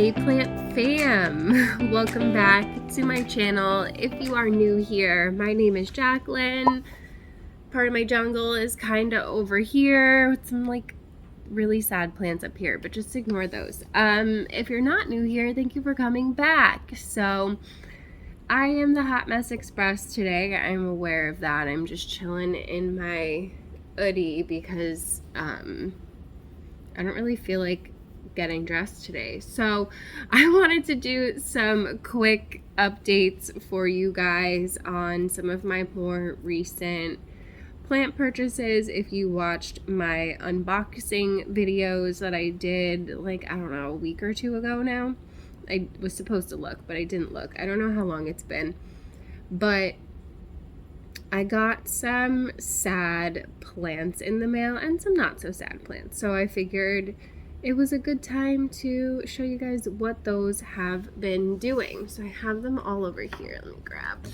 Hey plant fam, welcome back to my channel. If you are new here, my name is Jacqueline. Part of my jungle is kind of over here with some like really sad plants up here, but just ignore those. If you're not new here, thank you for coming back. So I am the Hot Mess Express today. I'm aware of that. I'm just chilling in my hoodie because I don't really feel like getting dressed today. So I wanted to do some quick updates for you guys on some of my more recent plant purchases. If you watched my unboxing videos that I did like, I don't know, a week or two ago now. I was supposed to look, but I didn't look. I don't know how long it's been. But I got some sad plants in the mail and some not so sad plants. So I figured it was a good time to show you guys what those have been doing. So I have them all over here. Let me grab.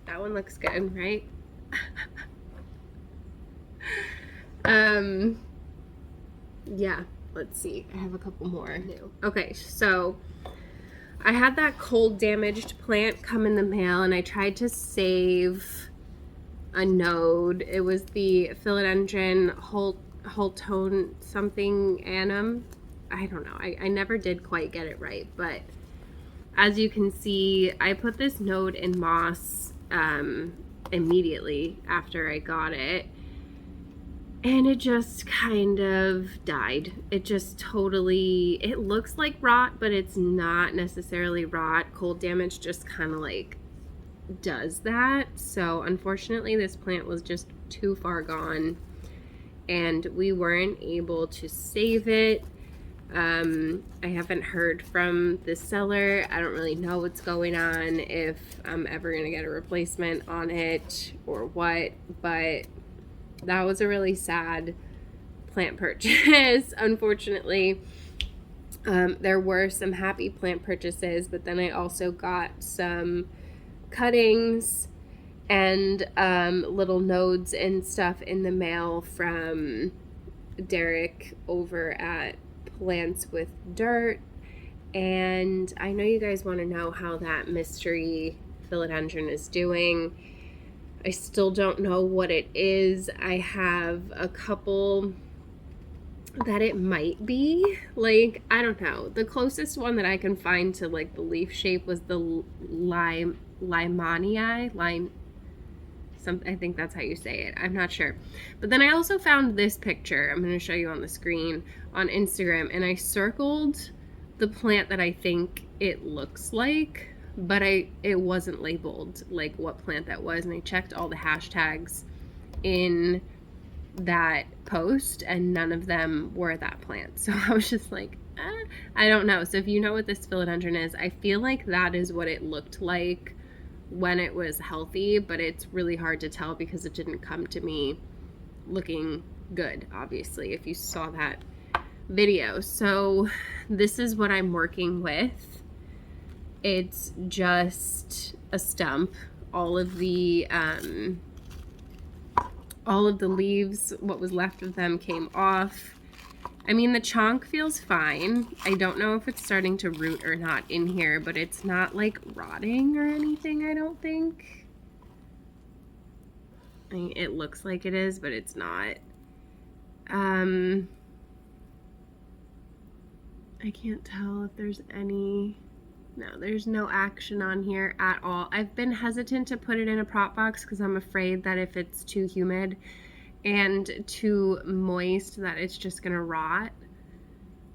That one looks good, right? Yeah, let's see. I have a couple more new. Okay, so I had that cold damaged plant come in the mail and I tried to save a node. It was the philodendron Holtone something annum. I don't know. I never did quite get it right, but as you can see, I put this node in moss immediately after I got it, and it just kind of died. It just totally, it looks like rot, but it's not necessarily rot. Cold damage just kind of like does that. So unfortunately this plant was just too far gone and we weren't able to save it. I haven't heard from the seller. I don't really know what's going on, if I'm ever gonna get a replacement on it or what, but that was a really sad plant purchase. Unfortunately, there were some happy plant purchases, but then I also got some cuttings and little nodes and stuff in the mail from Derek over at Plants with Dirt. And I know you guys want to know how that mystery philodendron is doing. I still don't know what it is. I have a couple that it might be. Like, I don't know. The closest one that I can find to like the leaf shape was the Limanii. I think that's how you say it. I'm not sure. But then I also found this picture. I'm going to show you on the screen on Instagram. And I circled the plant that I think it looks like, but it wasn't labeled like what plant that was. And I checked all the hashtags in that post and none of them were that plant. So I was just like, I don't know. So if you know what this philodendron is, I feel like that is what it looked like when it was healthy, but it's really hard to tell because it didn't come to me looking good, obviously, if you saw that video. So this is what I'm working with. It's just a stump. All of the leaves, what was left of them, came off. I mean, the chonk feels fine. I don't know if it's starting to root or not in here, but it's not like rotting or anything, I don't think. I mean, it looks like it is, but it's not. I can't tell if there's any. No, there's no action on here at all. I've been hesitant to put it in a prop box because I'm afraid that if it's too humid and too moist that it's just gonna rot.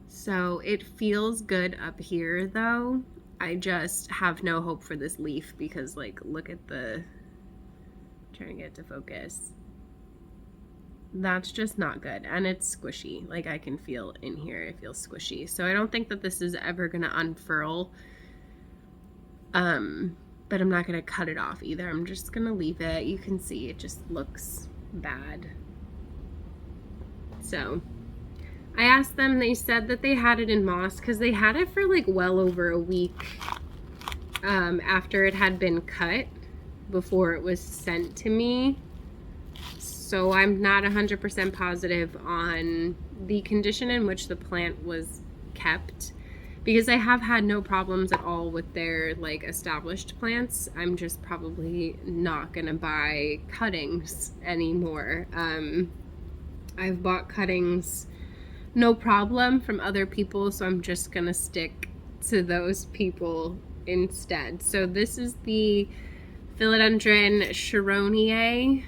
So it feels good up here though. I just have no hope for this leaf because like, look at the, trying to get it to focus. That's just not good, and it's squishy. Like, I can feel in here, it feels squishy. So I don't think that this is ever gonna unfurl. But I'm not gonna cut it off either. I'm just gonna leave it. You can see it just looks bad. So I asked them, they said that they had it in moss because they had it for like well over a week after it had been cut before it was sent to me. So I'm not 100% positive on the condition in which the plant was kept, because I have had no problems at all with their like established plants. I'm just probably not gonna buy cuttings anymore. I've bought cuttings no problem from other people, so I'm just gonna stick to those people instead. So this is the Philodendron Chironie.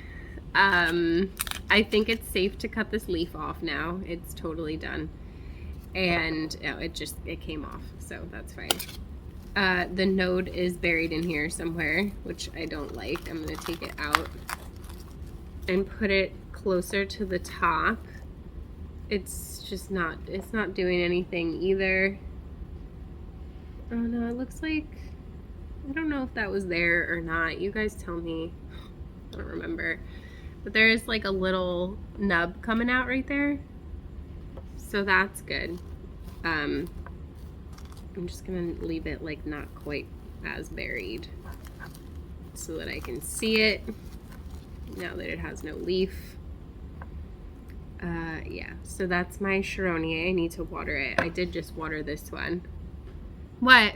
I think it's safe to cut this leaf off now. It's totally done. And oh, it came off, so that's fine. The node is buried in here somewhere, which I don't like. I'm gonna take it out and put it closer to the top. It's just not, it's not doing anything either. Oh no, it looks like, I don't know if that was there or not. You guys tell me. I don't remember. But there is like a little nub coming out right there. So that's good. I'm just gonna leave it like not quite as buried so that I can see it now that it has no leaf. Yeah, so that's my Chironie. I need to water it. I did just water this one. What?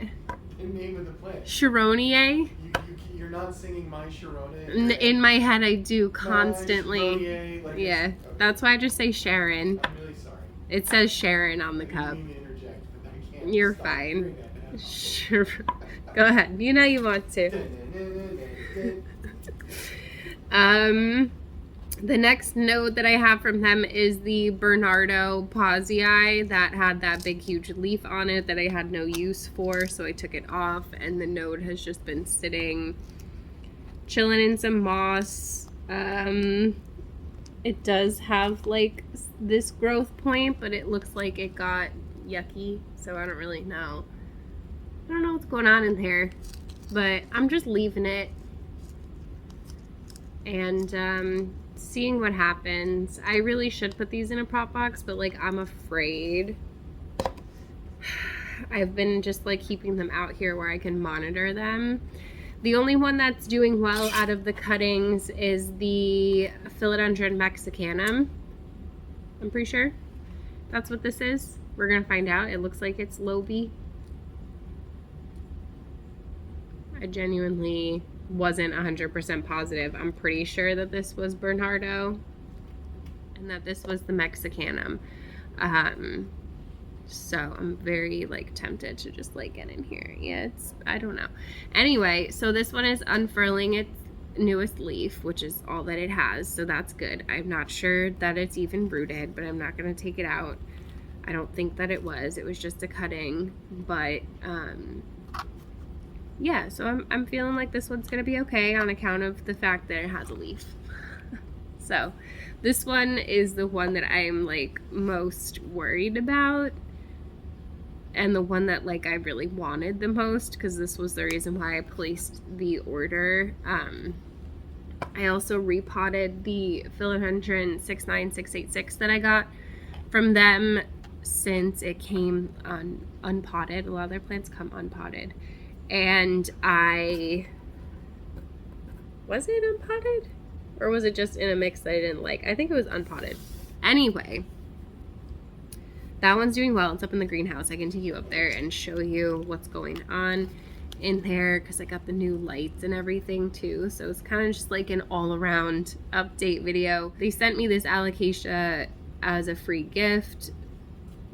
The name of the plant. Chironie? You're not singing my Chironie? In my head I do constantly. Chironie, like yeah, okay. That's why I just say Sharon. I'm really sorry. It says Sharon on the cup. I didn't mean to interject, but I can't. You're stop fine. doing that. Sure. Go ahead. You know you want to. The next node that I have from them is the Bernardo Pausii that had that big huge leaf on it that I had no use for, so I took it off, and the node has just been sitting, chilling in some moss. It does have like this growth point, but it looks like it got yucky, so I don't really know. I don't know what's going on in there, but I'm just leaving it and seeing what happens. I really should put these in a prop box, but like I'm afraid. I've been just like keeping them out here where I can monitor them. The only one that's doing well out of the cuttings is the Philodendron Mexicanum. I'm pretty sure that's what this is. We're gonna find out. It looks like it's Lobe. I genuinely wasn't 100% positive. I'm pretty sure that this was Bernardo and that this was the Mexicanum. So I'm very like tempted to just like get in here. Yeah, I don't know. Anyway, so this one is unfurling its newest leaf, which is all that it has, so that's good. I'm not sure that it's even rooted, but I'm not going to take it out. I don't think that it was just a cutting, but yeah, so I'm feeling like this one's gonna be okay on account of the fact that it has a leaf. So this one is the one that I'm like most worried about, and the one that like I really wanted the most, because this was the reason why I placed the order. I also repotted the Philodendron 69686 that I got from them since it came unpotted. A lot of their plants come unpotted. And was it unpotted? Or was it just in a mix that I didn't like? I think it was unpotted. Anyway, that one's doing well. It's up in the greenhouse. I can take you up there and show you what's going on in there, because I got the new lights and everything too. So it's kind of just like an all-around update video. They sent me this alocasia as a free gift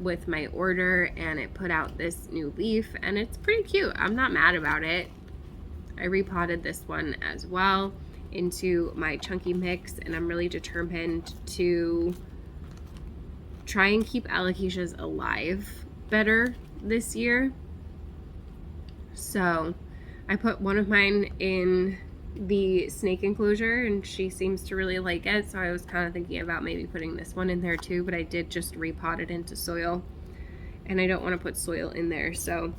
with my order, and it put out this new leaf, and it's pretty cute. I'm not mad about it. I repotted this one as well into my chunky mix, and I'm really determined to try and keep alocasias alive better this year. So I put one of mine in the snake enclosure, and she seems to really like it, so I was kind of thinking about maybe putting this one in there too, but I did just repot it into soil, and I don't want to put soil in there, so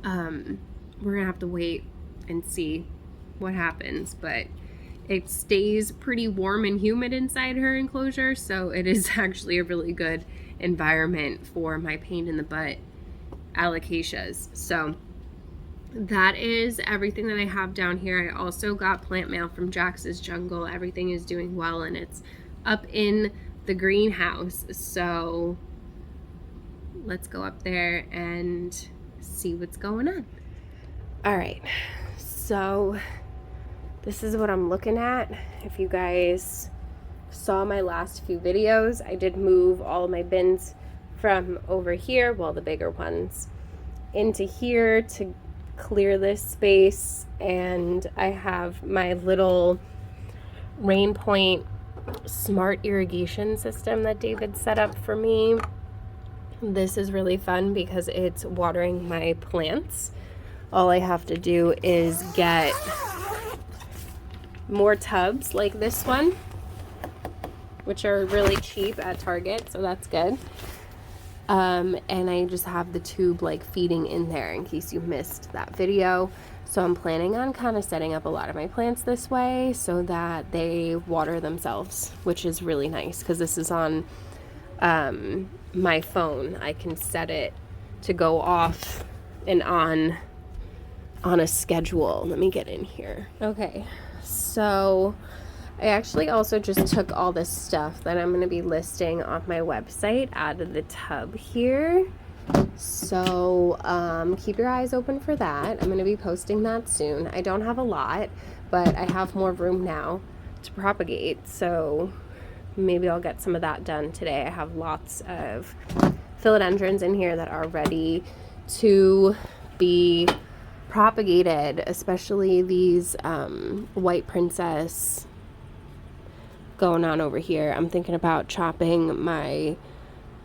we're gonna have to wait and see what happens. But it stays pretty warm and humid inside her enclosure, so it is actually a really good environment for my pain in the butt alocasias. So that is everything that I have down here. I also got plant mail from Jax's Jungle. Everything is doing well, and it's up in the greenhouse. So let's go up there and see what's going on. All right, so this is what I'm looking at. If you guys saw my last few videos, I did move all of my bins from over here, well, the bigger ones, into here to clear this space. And I have my little Rain Point smart irrigation system that David set up for me. This is really fun because it's watering my plants. All I have to do is get more tubs like this one, which are really cheap at Target, so that's good. And I just have the tube like feeding in there in case you missed that video. So I'm planning on kind of setting up a lot of my plants this way so that they water themselves, which is really nice because this is on my phone. I can set it to go off and on a schedule. Let me get in here. Okay, so I actually also just took all this stuff that I'm going to be listing on my website out of the tub here. So keep your eyes open for that. I'm going to be posting that soon. I don't have a lot, but I have more room now to propagate. So maybe I'll get some of that done today. I have lots of philodendrons in here that are ready to be propagated, especially these white princess going on over here. I'm thinking about chopping my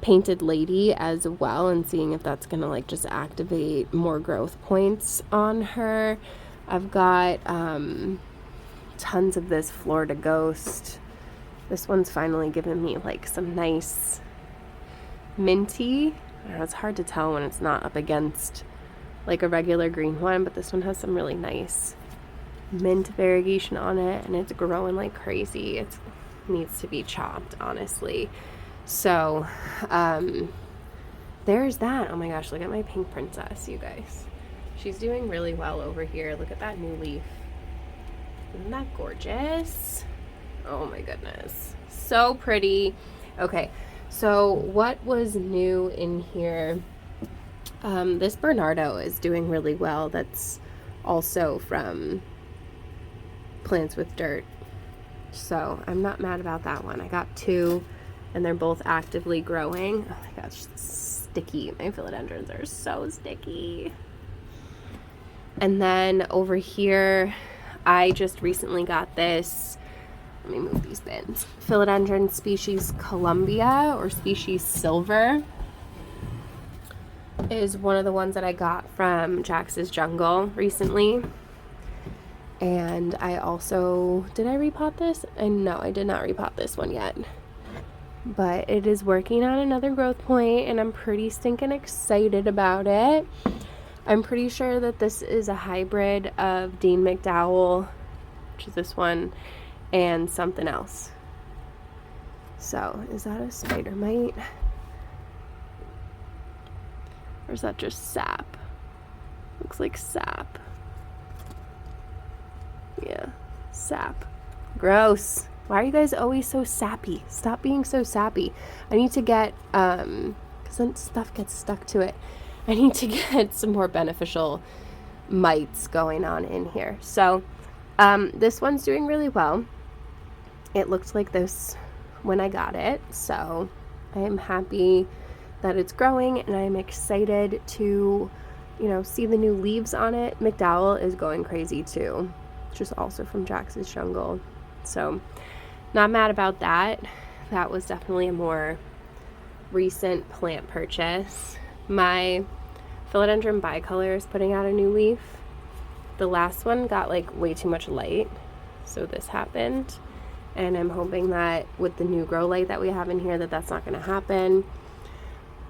painted lady as well and seeing if that's gonna like just activate more growth points on her. I've got tons of this Florida Ghost. This one's finally given me like some nice minty. I don't know, it's hard to tell when it's not up against like a regular green one, but this one has some really nice mint variegation on it, and it's growing like crazy. It needs to be chopped, honestly. So there's that. Oh my gosh, look at my pink princess, you guys. She's doing really well over here. Look at that new leaf. Isn't that gorgeous? Oh my goodness, so pretty. Okay, so what was new in here? This Bernardo is doing really well. That's also from Plants with Dirt. So I'm not mad about that one. I got 2 and they're both actively growing. Oh my gosh, sticky. My philodendrons are so sticky. And then over here, I just recently got this. Let me move these bins. Philodendron species Columbia or species Silver is one of the ones that I got from Jax's Jungle recently. And I also, did I repot this? And no, I did not repot this one yet. But it is working on another growth point and I'm pretty stinking excited about it. I'm pretty sure that this is a hybrid of Dean McDowell, which is this one, and something else. So, is that a spider mite? Or is that just sap? Looks like sap. Yeah, sap. Gross. Why are you guys always so sappy? Stop being so sappy. I need to get, because then stuff gets stuck to it. I need to get some more beneficial mites going on in here. So, this one's doing really well. It looked like this when I got it. So, I am happy that it's growing and I'm excited to, see the new leaves on it. McDowell is going crazy too, which is also from Jax's Jungle. So, not mad about that. That was definitely a more recent plant purchase. My philodendron bicolor is putting out a new leaf. The last one got like way too much light, so this happened. And I'm hoping that with the new grow light that we have in here that's not going to happen.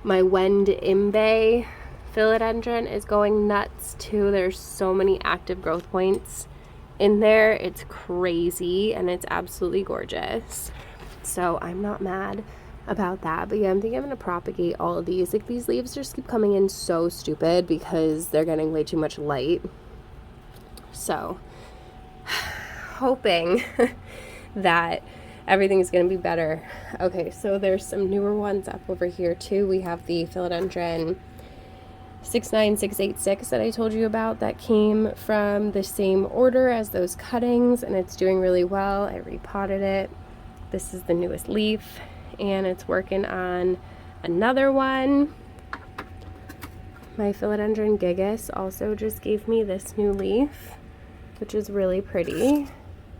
My Wend Imbe philodendron is going nuts too. There's so many active growth points in there. It's crazy and it's absolutely gorgeous. So I'm not mad about that. But yeah, I'm thinking I'm going to propagate all of these. Like, these leaves just keep coming in so stupid because they're getting way too much light. So hoping that everything's going to be better. Okay, so there's some newer ones up over here too. We have the philodendron 69686 that I told you about that came from the same order as those cuttings, and it's doing really well. I repotted it. This is the newest leaf, and it's working on another one. My philodendron gigas also just gave me this new leaf, which is really pretty.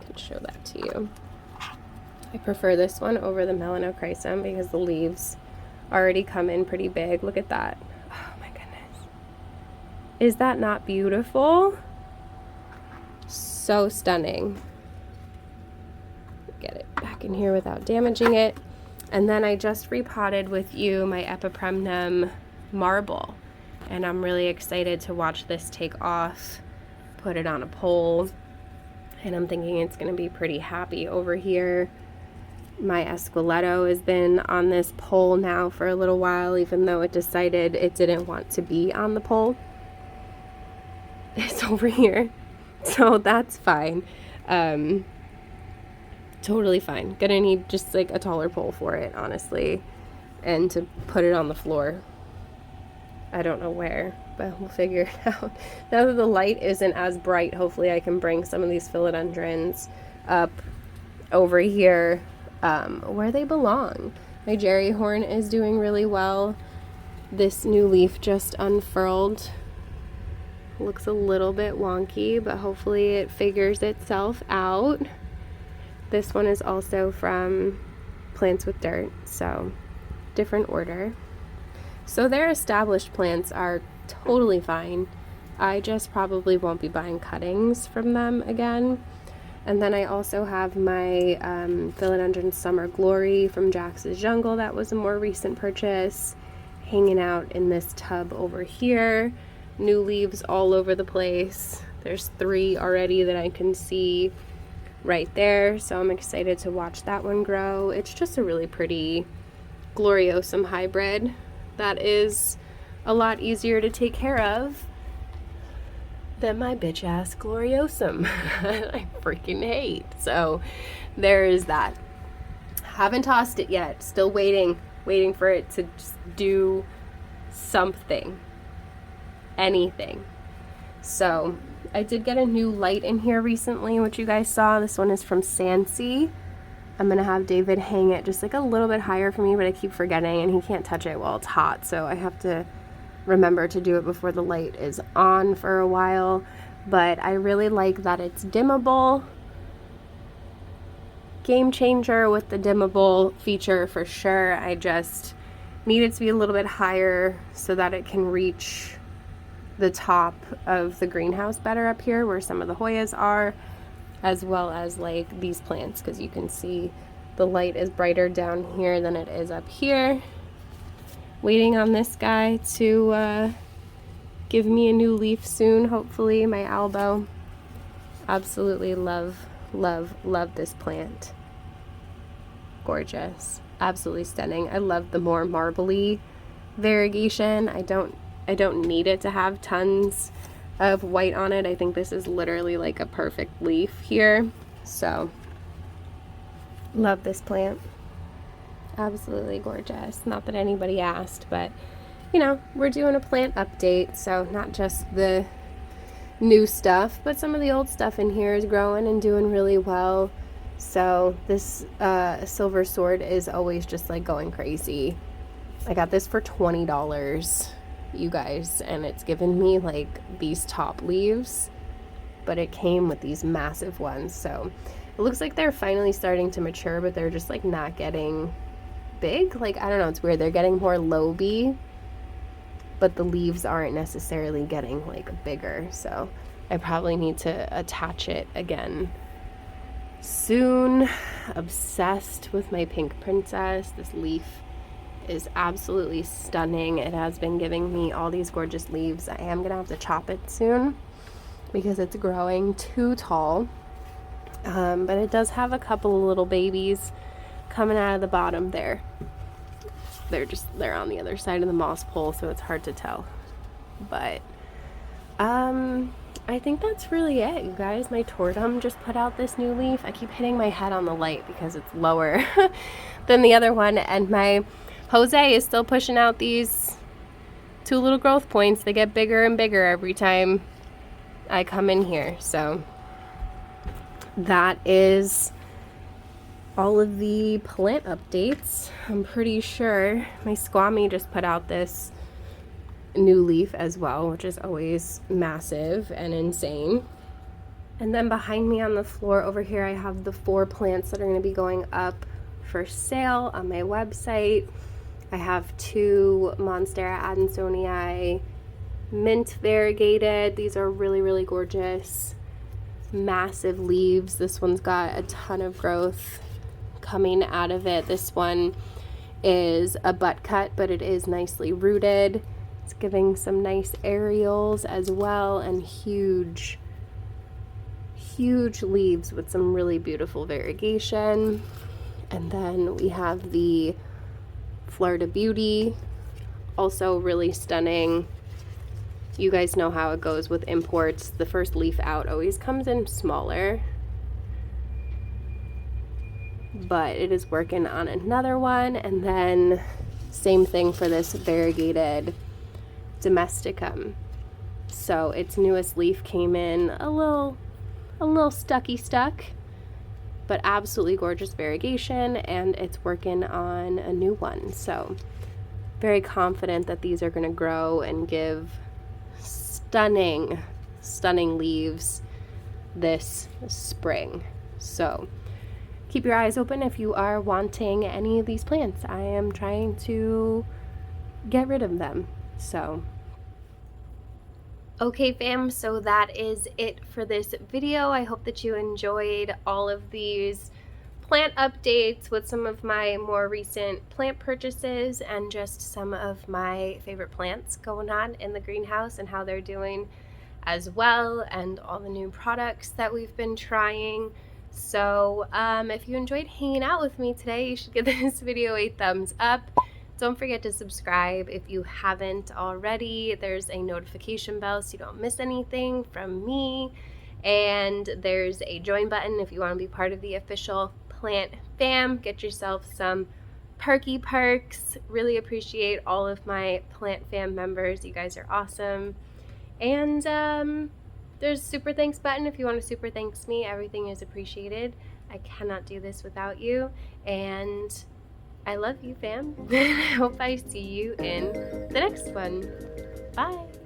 I can show that to you. I prefer this one over the melanochrysum because the leaves already come in pretty big. Look at that. Oh my goodness. Is that not beautiful? So stunning. Get it back in here without damaging it. And then I just repotted with you my epipremnum marble. And I'm really excited to watch this take off, put it on a pole. And I'm thinking it's going to be pretty happy over here. My Esqueleto has been on this pole now for a little while, even though it decided it didn't want to be on the pole. It's over here, so that's fine. Totally fine. Gonna need just like a taller pole for it, honestly, and to put it on the floor. I don't know where, but we'll figure it out. Now that the light isn't as bright, hopefully I can bring some of these philodendrons up over here where they belong. My jerry horn is doing really well. This new leaf just unfurled. Looks a little bit wonky, but hopefully it figures itself out. This one is also from Plants with Dirt, so different order. So their established plants are totally fine. I just probably won't be buying cuttings from them again. And then I also have my philodendron Summer Glory from Jax's Jungle. That was a more recent purchase. Hanging out in this tub over here. New leaves all over the place. There's 3 already that I can see right there. So I'm excited to watch that one grow. It's just a really pretty Gloriosum hybrid that is a lot easier to take care of than my bitch ass Gloriosum. I freaking hate. So there is that. Haven't tossed it yet. Still waiting for it to just do something. Anything. So I did get a new light in here recently, which you guys saw. This one is from Sansi. I'm gonna have David hang it just like a little bit higher for me, but I keep forgetting and he can't touch it while it's hot, so I have to remember to do it before the light is on for a while. But I really like that it's dimmable. Game changer with the dimmable feature for sure. I just need it to be a little bit higher so that it can reach the top of the greenhouse better up here where some of the Hoyas are, as well as like these plants, because you can see the light is brighter down here than it is up here. Waiting on this guy to give me a new leaf soon, hopefully. My Albo. Absolutely love this plant. Gorgeous. Absolutely stunning. I love the more marbly variegation. I don't need it to have tons of white on it. I think this is literally like a perfect leaf here. So love this plant. Absolutely gorgeous. Not that anybody asked, but you know, we're doing a plant update, so not just the new stuff, but some of the old stuff in here is growing and doing really well. So this silver sword is always just like going crazy. I got this for $20, you guys, and it's given me like these top leaves, but it came with these massive ones. So it looks like they're finally starting to mature, but they're just like not getting big. Like, I don't know, it's weird. They're getting more lobe, but the leaves aren't necessarily getting like bigger. So I probably need to attach it again soon. Obsessed with my pink princess. This leaf is absolutely stunning. It has been giving me all these gorgeous leaves. I am gonna have to chop it soon because it's growing too tall. But it does have a couple of little babies coming out of the bottom there. They're on the other side of the moss pole, so it's hard to tell. But I think that's really it, you guys. My tortum just put out this new leaf. I keep hitting my head on the light because it's lower than the other one. And my Jose is still pushing out these 2 little growth points. They get bigger and bigger every time I come in here. So that is all of the plant updates. I'm pretty sure my Squammy just put out this new leaf as well, which is always massive and insane. And then behind me on the floor over here, I have the 4 plants that are going to be going up for sale on my website. I have 2 Monstera Adansonii mint variegated. These are really, really gorgeous, massive leaves. This one's got a ton of growth coming out of it. This one is a butt cut, but it is nicely rooted. It's giving some nice aerials as well, and huge leaves with some really beautiful variegation. And then we have the Florida Beauty, also really stunning. You guys know how it goes with imports. The first leaf out always comes in smaller, but it is working on another one. And then same thing for this variegated Domesticum. So its newest leaf came in a little stuck, but absolutely gorgeous variegation, and it's working on a new one. So very confident that these are going to grow and give stunning leaves this spring. So keep your eyes open if you are wanting any of these plants. I am trying to get rid of them. So okay fam, so that is it for this video. I hope that you enjoyed all of these plant updates with some of my more recent plant purchases and just some of my favorite plants going on in the greenhouse and how they're doing as well, and all the new products that we've been trying. So if you enjoyed hanging out with me today, you should give this video a thumbs up. Don't forget to subscribe if you haven't already. There's a notification bell so you don't miss anything from me. And there's a join button if you want to be part of the official plant fam. Get yourself some perky perks. Really appreciate all of my plant fam members. You guys are awesome. And there's a super thanks button if you want to super thanks me. Everything is appreciated. I cannot do this without you. And I love you, fam. I hope I see you in the next one. Bye.